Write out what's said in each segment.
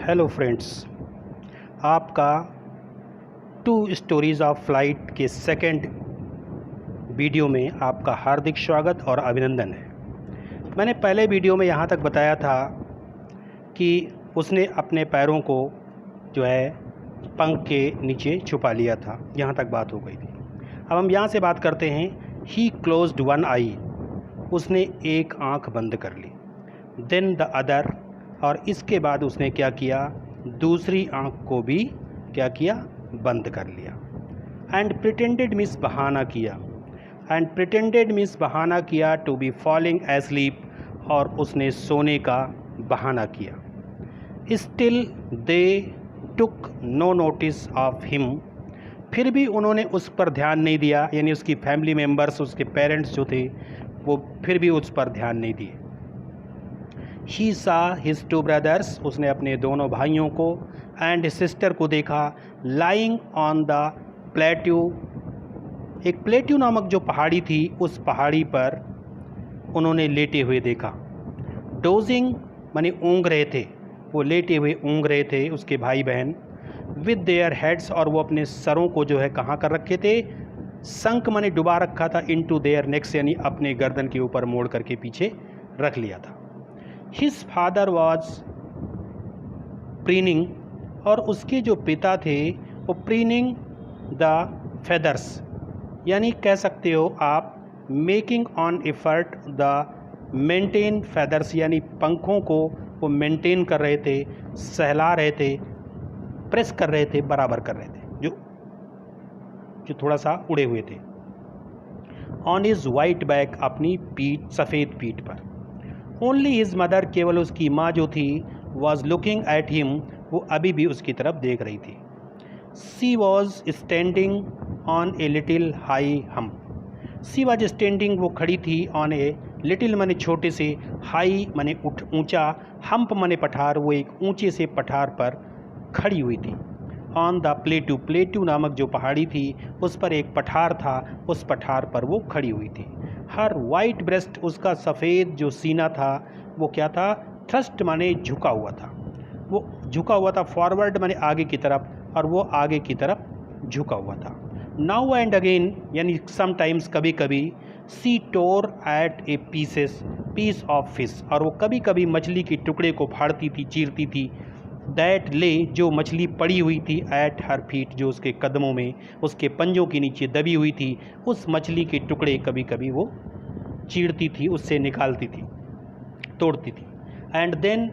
Hello friends, आपका to stories of flight के second video में आपका हार्दिक स्वागत और अभिनंदन है। मैंने पहले वीडियो में यहाँ तक बताया था कि उसने अपने पैरों को जो है पंख के नीचे छुपा लिया था। यहाँ तक बात हो गई थी। अब हम यहाँ से बात करते हैं। ही क्लोज्ड वन आई, उसने एक आँख बंद कर ली। देन द अदर, और इसके बाद उसने क्या किया, दूसरी आंख को भी क्या किया, बंद कर लिया। एंड प्रिटेंडेड मीन्स बहाना किया, एंड प्रिटेंडेड मीन्स बहाना किया टू बी फॉलिंग एस्लीप, और उसने सोने का बहाना किया। Still they took no notice of him, फिर भी उन्होंने उस पर ध्यान नहीं दिया, यानी उसकी फैमिली मेम्बर्स, उसके पेरेंट्स जो थे वो फिर भी उस पर ध्यान नहीं दिए। He saw his two brothers, उसने अपने दोनों भाइयों को एंड सिस्टर को देखा, lying on the plateau, एक प्लेट्यू नामक जो पहाड़ी थी उस पहाड़ी पर उन्होंने लेटे हुए देखा। डोजिंग माने ऊँग रहे थे, वो लेटे हुए ऊँग रहे थे उसके भाई बहन। विद देयर हेड्स, और वो अपने सरों को जो है कहाँ कर रखे थे, संक माने डुबा रखा था, इनटू देयर नेक्स, यानी अपने गर्दन के ऊपर मोड़ करके पीछे रख लिया था। His father was preening, और उसके जो पिता थे वो preening the feathers, यानी कह सकते हो आप making on effort the maintain feathers, यानी पंखों को वो मेंटेन कर रहे थे, सहला रहे थे, प्रेस कर रहे थे, बराबर कर रहे थे, जो थोड़ा सा उड़े हुए थे। On his white back, अपनी पीठ, सफ़ेद पीठ पर। ओनली हिज मदर, केवल उसकी माँ जो थी, वॉज लुकिंग एट हिम, वो अभी भी उसकी तरफ देख रही थी। She was standing on a little high hump, she was standing, वो खड़ी थी, ऑन ए लिटिल माने छोटे से, हाई माने ऊंचा, हम्प माने पठार, वो एक ऊंचे से पठार पर खड़ी हुई थी। ऑन द प्लेटू, प्लेटू नामक जो पहाड़ी थी उस पर एक पठार था, उस पठार पर वो खड़ी हुई थी। हर वाइट ब्रेस्ट, उसका सफ़ेद जो सीना था वो क्या था, थ्रस्ट माने झुका हुआ था, वो झुका हुआ था, फॉरवर्ड माने आगे की तरफ, और वो आगे की तरफ झुका हुआ था। नाउ एंड अगेन, यानी समटाइम्स, कभी कभी, she tore at a piece of fish, और वो कभी कभी मछली के टुकड़े को फाड़ती थी, चीरती थी। दैट ले, जो मछली पड़ी हुई थी, एट हर फीट, जो उसके कदमों में, उसके पंजों के नीचे दबी हुई थी, उस मछली के टुकड़े कभी कभी वो चीरती थी, उससे निकालती थी, तोड़ती थी। And then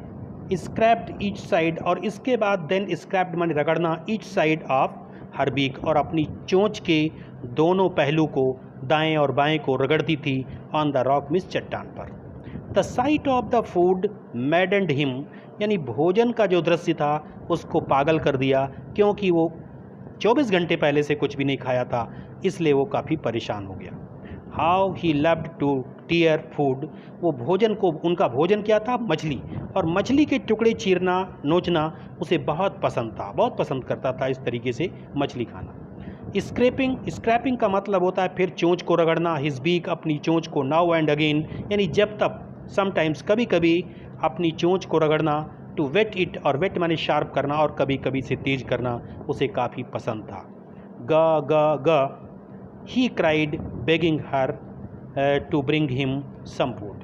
scraped each side, और इसके बाद देन स्क्रैप्ड माने रगड़ना, each side of her beak, और अपनी चोंच के दोनों पहलू को, दाएं और बाएं को रगड़ती थी, ऑन द रॉक मिस, चट्टान पर। The site of the food मैडेंड him, यानी भोजन का जो दृश्य था उसको पागल कर दिया, क्योंकि वो 24 घंटे पहले से कुछ भी नहीं खाया था, इसलिए वो काफ़ी परेशान हो गया। How he loved to tear food, वो भोजन को, उनका भोजन क्या था, मछली, और मछली के टुकड़े चीरना, नोचना उसे बहुत पसंद था, बहुत पसंद करता था इस तरीके से मछली खाना। स्क्रैपिंग, स्क्रैपिंग का मतलब होता है फिर चोंच को रगड़ना, हिज बीक, अपनी चोंच को, नाउ एंड अगेन, यानी जब तक, समटाइम्स, कभी कभी, अपनी चोंच को रगड़ना, टू वेट इट, और वेट माने शार्प करना, और कभी कभी से तेज करना उसे काफ़ी पसंद था। ग ग ग, he cried begging her to bring him some food,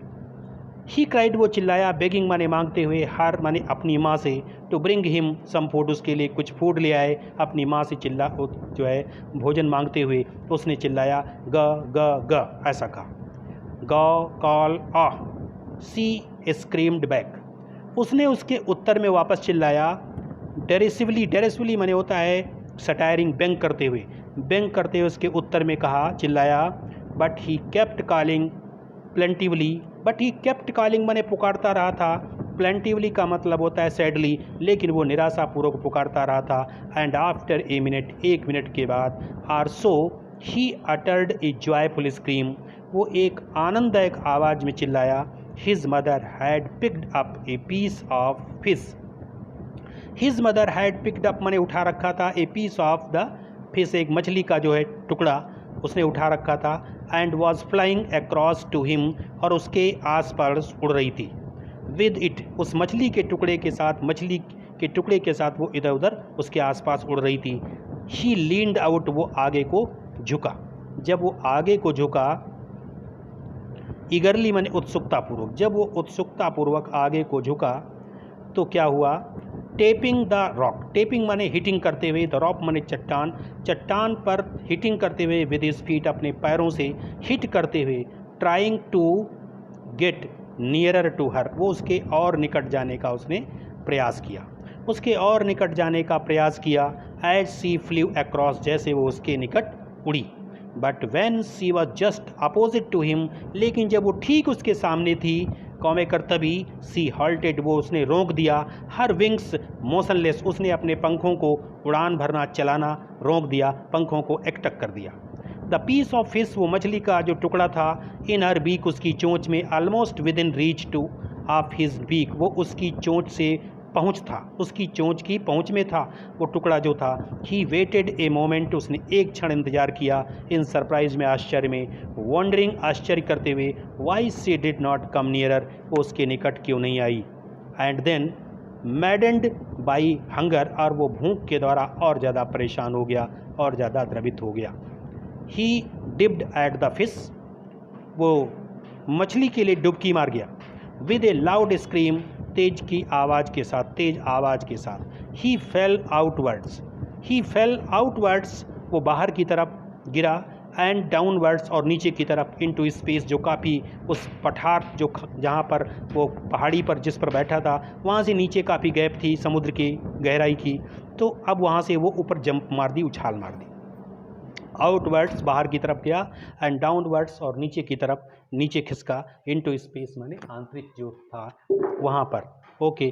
he cried, वो चिल्लाया, बेगिंग माने मांगते हुए, हर माने अपनी माँ से, to bring him some food, उसके लिए कुछ फूड ले आए, अपनी माँ से जो है भोजन मांगते हुए उसने चिल्लाया, ग ग ग, ऐसा कहा। ग कॉल आ, सी स्क्रीम्ड बैक, उसने उसके उत्तर में वापस चिल्लाया। डेरिसिवली, डेरिसिवली माने होता है सटायरिंग, व्यंग करते हुए, व्यंग करते हुए उसके उत्तर में कहा, चिल्लाया। But he kept calling plaintively, but he kept calling माने पुकारता रहा था, प्लेंटिवली का मतलब होता है सैडली, लेकिन वो निराशापूर्वक पुकारता रहा था। एंड आफ्टर ए मिनट, एक मिनट के बाद, or so, he uttered a joyful scream, वो एक आनंददायक आवाज़ में चिल्लाया। His mother had picked up a piece of fish. His mother had picked up माने उठा रखा था, a piece of the fish, एक मछली का जो है टुकड़ा उसने उठा रखा था। and was flying across to him, और उसके आस पास उड़ रही थी। with it, उस मछली के टुकड़े के साथ, मछली के टुकड़े के साथ वो इधर उधर उसके आसपास उड़ रही थी। ही लीन्ड आउट, वो आगे को झुका। जब वो आगे को झुका, ईगरली माने उत्सुकतापूर्वक, जब वो उत्सुकतापूर्वक आगे को झुका तो क्या हुआ, टेपिंग द रॉक, टेपिंग माने हिटिंग करते हुए, द रॉक माने चट्टान, चट्टान पर हिटिंग करते हुए, विद हिज फीट अपने पैरों से हिट करते हुए, trying to get nearer to her, वो उसके और निकट जाने का उसने प्रयास किया, उसके और निकट जाने का प्रयास किया। एज सी फ्ल्यू अक्रॉस, जैसे वो उसके निकट उड़ी। But when she was just opposite to him, लेकिन जब वो ठीक उसके सामने थी, कॉमेकर, तभी सी हॉल्टेड, वो उसने रोक दिया। हर विंग्स मोशनलेस, उसने अपने पंखों को उड़ान भरना चलाना रोक दिया, पंखों को एकटक कर दिया। द पीस ऑफ फिश, वो मछली का जो टुकड़ा था, इन हर बीक, उसकी चोंच में, almost within reach to of his beak, वो उसकी चोंच से पहुँच था, उसकी चोंच की पहुँच में था वो टुकड़ा जो था। ही वेटेड ए मोमेंट, उसने एक क्षण इंतजार किया। इन सरप्राइज में, आश्चर्य में, वॉन्डरिंग, आश्चर्य करते हुए, why she did not come nearer, वो उसके निकट क्यों नहीं आई। And then maddened by hunger, और वो भूख के द्वारा और ज़्यादा परेशान हो गया और ज़्यादा द्रवित हो गया। ही डिप्ड एट द फिश, वो मछली के लिए डुबकी मार गया। विद ए लाउड स्क्रीम, तेज की आवाज़ के साथ, तेज आवाज़ के साथ। ही फेल आउटवर्ड्स, ही फेल आउटवर्ड्स, वो बाहर की तरफ गिरा। एंड डाउनवर्ड्स, और नीचे की तरफ, इनटू स्पेस, जो काफ़ी उस पठार, जो जहाँ पर वो पहाड़ी पर जिस पर बैठा था, वहाँ से नीचे काफ़ी गैप थी समुद्र की गहराई की, तो अब वहाँ से वो ऊपर जंप मार दी, उछाल मार दी। आउटवर्ड्स, बाहर की तरफ गया। एंड डाउनवर्ड्स, और नीचे की तरफ, नीचे खिसका। इनटू स्पेस माने आंतरिक जो था वहाँ पर। ओके।